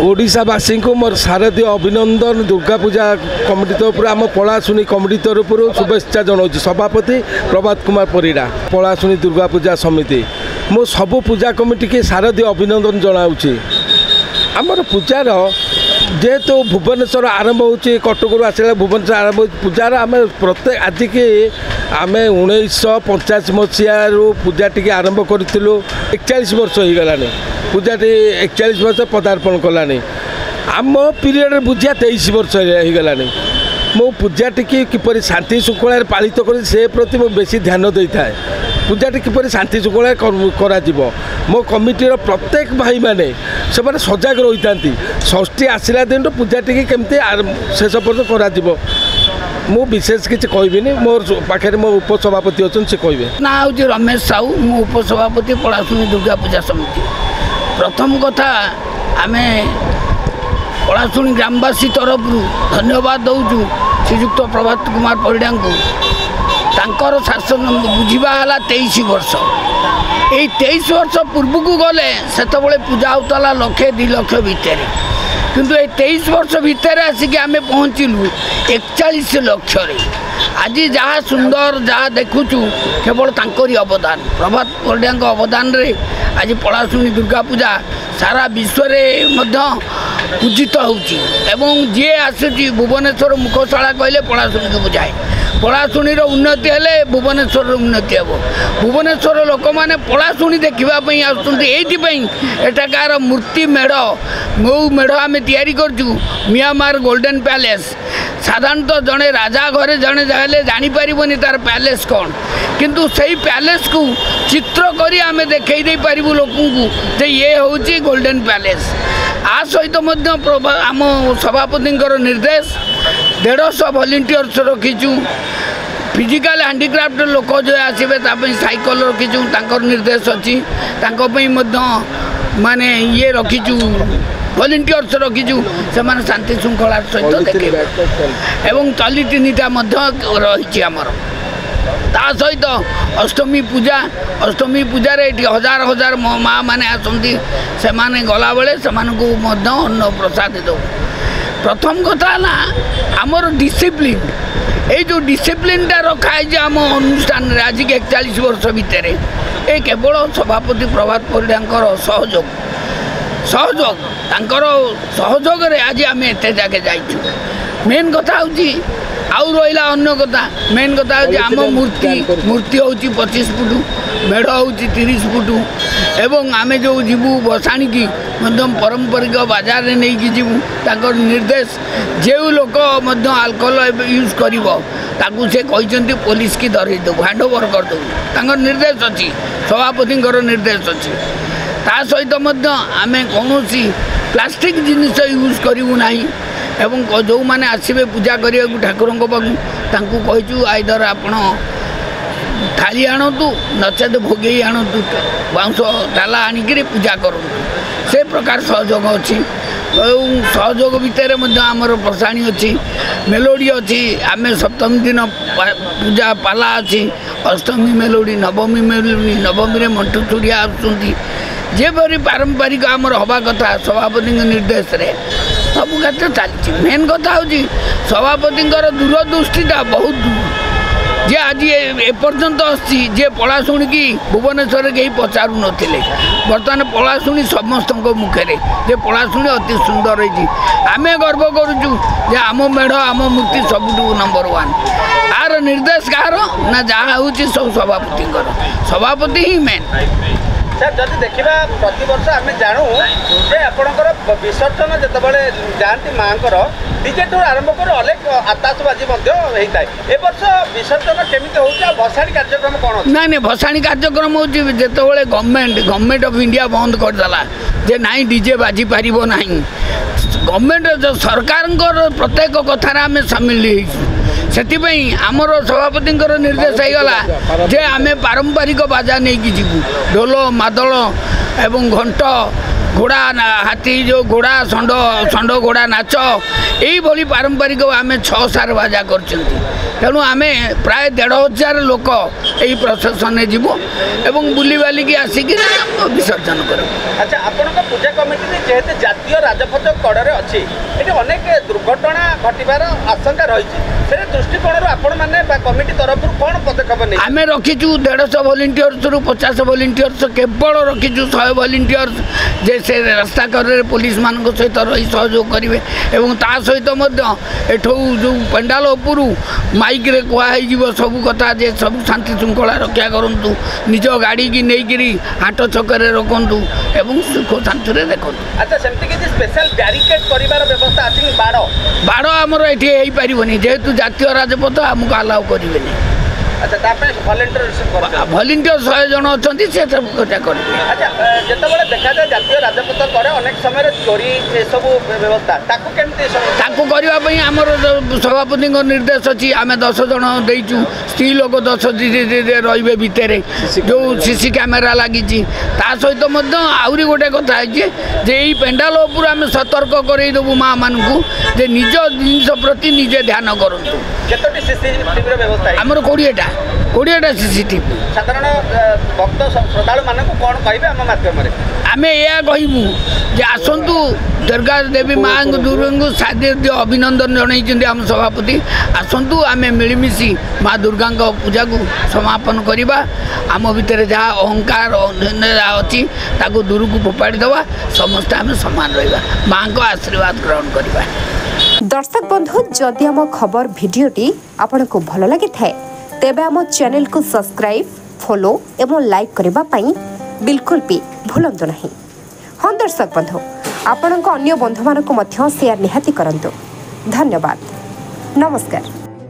ओडिशावासी को मोर शारदीय अभिनंदन दुर्गा पूजा कमिटी तरफ आम पलाशुनी कमिटी तरफ शुभेच्छा जनाऊँ सभापति प्रभात कुमार परिड़ा पलाशुनी दुर्गा पूजा समिति मो सबु पूजा कमिटी के शारदीय अभिनंदन जनाऊँ आमर पूजार जेहेतु भुवनेश्वर आरंभ हो कटक आसला भुवनेश्वर आरंभ पूजार आम प्रत्येक आज के आम 1985 मसीह पूजा टी आरंभ करूँ 41 वर्ष हो गलानी पूजा 41 वर्ष पदार्पण कलानी आम पीरियड बुझिया 23 वर्ष हो गलानी मो पूजा टी किपर शांति श्रृंखला पालित कर से प्रति मो बेसी ध्यान दे था पूजा टी किपर शांति श्रृंखला करा मो कमिटीर प्रत्येक भाई माने से सजग रही था षष्ठी आसला दिन पूजा टी केमती शेष पर्यटन करा मु विशेष किसी कहबी मोर पाखे मो उपसभापति अच्छा से कहे ना हूँ रमेश साहू मो उपसभापति पलाशुनी दुर्गा पूजा समिति। प्रथम कथा आम पलाशुनी ग्रामवासी तरफ धन्यवाद दौचु श्रीजुक्त प्रभात कुमार परिड़ा को तांकर शासन बुझा 23 वर्ष यही 23 वर्ष पूर्व को गले से पूजा होता 1-2 लाख भितर किंतु ये 23 वर्ष भितर आसिक आम पहुँचलु 41 लक्ष आज जहाँ सुंदर जहाँ देखुचु केवल तांकरी अवदान प्रभात परिड़ा अवदान रे आज पलाशुनी दुर्गा पूजा सारा विश्व पूजित होची एवं जी आसुची भुवनेश्वर मुखशाला कहले पलाशुनी को बुझाए पलाशुनी उन्नति हेले भुवनेश्वर उन्नति हे भुवनेश्वर लोक मैंने पलाशुनी देखापी आठाकार मूर्ति मेढ़ मो मेढ़ आम तैयारी मियांमार गोल्डन पैलेस साधारणतः जड़े राजा घरे जड़े जापर तार पैलेस कौन किंतु सही पैलेस को चित्र करी आम देखई पारू लोक ये हूँ गोल्डन पैलेस आ सहित आम सभापति निर्देश 150 वॉलंटियर्स रखीचु फिजिकल हैंडीक्राफ्ट लोक जो आसवे साइकल रखीचु निर्देश अच्छी माने ये रखीचु वॉलंटियर्स रखीचु से शांति श्रृंखला सहित देखे एवं टली 3टा रही आमर ता सहित अष्टमी पूजा रे हजार हजार माँ मैंने आसती से गला बेले से अन्न प्रसाद दो। प्रथम कथा ना आमर डिसिप्लिन ये जो डिसिप्लिनटा रखाई आम अनुष्ठान आज के 41 वर्ष भितर ये केवल सभापति प्रभात परिड़ा सहयोग आज आम एत जाके जाइछु। मेन कथा हूँ आउ रहा अन्य कथा मेन कथा हूँ आम मूर्ति हूँ 25 फुट मेढ़ हूँ 30 फुट एवं आम जो जीवु बसाणी की पारंपरिक बाजार में नहीं जीवु निर्देश जो लोक आल्कोहल यूज कर से कहते पुलिस की धरई देव हैंड ओवर करदेव निर्देश अच्छी सभापति निर्देश अच्छी ता सहित आम कौन प्लास्टिक जिनिस यूज करूँ ना एवं जो मैंने आसवे पूजा करने ठाकुर पाखु कहीचु आइदर आपण थाली आणतु नचेत भोगे आणतु बाउंश डाला आनिक पूजा करूँ से प्रकार सहयोग अच्छी सहयोग भितर आमर प्रसाणी अच्छी मेलोडी अच्छी आम सप्तमी दिन पूजा पाला अच्छी अष्टमी मेलोडी नवमी नवमी मंटू चूड़िया आसुँच जेपरी पारंपरिक आमर हवा कथा सभापति निर्देश रे सब क्षेत्र चलती। मेन कथा हूँ सभापति दूरदृष्टिटा बहुत दूर जे आज एपर्यंत आसी जे पलाशुणी की भुवनेश्वर कहीं पचारू नथिले बर्तमान पलाशुणी समस्त मुखे जे पलाशुणी अति सुंदर रही आम गर्व करुचु जे आम मेढ़ आम मूर्ति सबुठू नंबर 1 आर निर्देश कहार ना जहाँ हूँ सब सभापति ही मेन। सर जब देखा प्रति वर्ष आम जानू जे आपणकर विसर्जन जितेबाला जाती माँ डीजे टूर आरंभ कर अनेक आतासबाजी होता है ए वर्ष विसर्जन केमी हो भसाणी कार्यक्रम कौन ना भसाणी कार्यक्रम हो जिते गवर्नमेंट ऑफ इंडिया बंद करदेला जे नाई डीजे बाजी पार ना गवर्नमेंट सरकार प्रत्येक कथार आम सामिल से आमर सभापति निर्देश होगा जे आम पारंपरिक बाजा नहीं जीवु ढोल मादल एवं घंट घोड़ा हाथी जो घोड़ा षंड षंड घोड़ा नाच यही पारंपरिक आम 6 सार बाजा कर तेणु आम प्राय 1500 लोक यही प्रशासन जीवु एवं बुली बालिकी आसिक विसर्जन कर। अच्छा आपण पूजा कमिटी जेहेतु जातीय राजपथ कड़े अच्छी ये अनेक दुर्घटना घटवार आशंका रही दृष्टिकोण आपण मैंने कमिटी तरफ कौन पदक्षेप नहीं आम रखीचु 150 वॉलंटियर्स रु 50 वॉलंटियर्स केवल रखीचु 100 वॉलंटियर्स जे से रास्ता करे पुलिस मान सहित रही सहयोग करेंगे और ता सहित एठू जो पंडाल उपरू माइक रे कहुव सब कथा जे सब शांति श्रृंखला रक्षा करूँ निज गाड़ी की नहीं हाट छकरे रखु एवं सुख शांति देखु। अच्छा सेमती किसी स्पेशल बैरिकेड करिवार व्यवस्था अछि बाड़ आमर ये हो पारनि जेहेतु जातीय राजपथ आमको अलाउ करेंगे। अच्छा भॉलंटियर 100 जन अच्छा से सब कथा करेंगे। अच्छा जितेबाला देखा जाए जातीय राजपथ करे अनेक समय चोरी ये सब व्यवस्था ताकू करने आमर सभापति निर्देश अच्छी आम 10 जन देचु स्त्री लोक 10 रे भितर जो सीसी कैमेरा लगी सहित आहरी गोटे कथा है यही पेंडाल उपर आम सतर्क करदेबू माँ मानू जे निज जिन प्रति निजे ध्यान करूँ। आमर 20टा सीसीटीवी साधारण भक्त श्रद्धालु मानक कौन कहे आम माध्यम आम यह कहूँ जे आसतु दुर्गा देवी माँ दुर्गा सादृश्य अभिनंदन जन आम सभापति आसतु आम मिलमिशी माँ दुर्गा पूजा को समापन करवा आम भितर जहाँ अहंकार जहाँ अच्छी दूर को फोपाड़ी देवा समस्त आम समान रहा माँ को आशीर्वाद ग्रहण करवा। दर्शक बंधु जदि आम खबर भिडियोटी आपन को भल लगी थाए तेबे आम चैनल को सब्सक्राइब फॉलो एवं लाइक करबा पई बिल्कुल भी भूलंतु नहीं। हाँ दर्शक बंधु आपण अन्य बंधु मानक मध्य शेयर निहाती करंतु। धन्यवाद नमस्कार।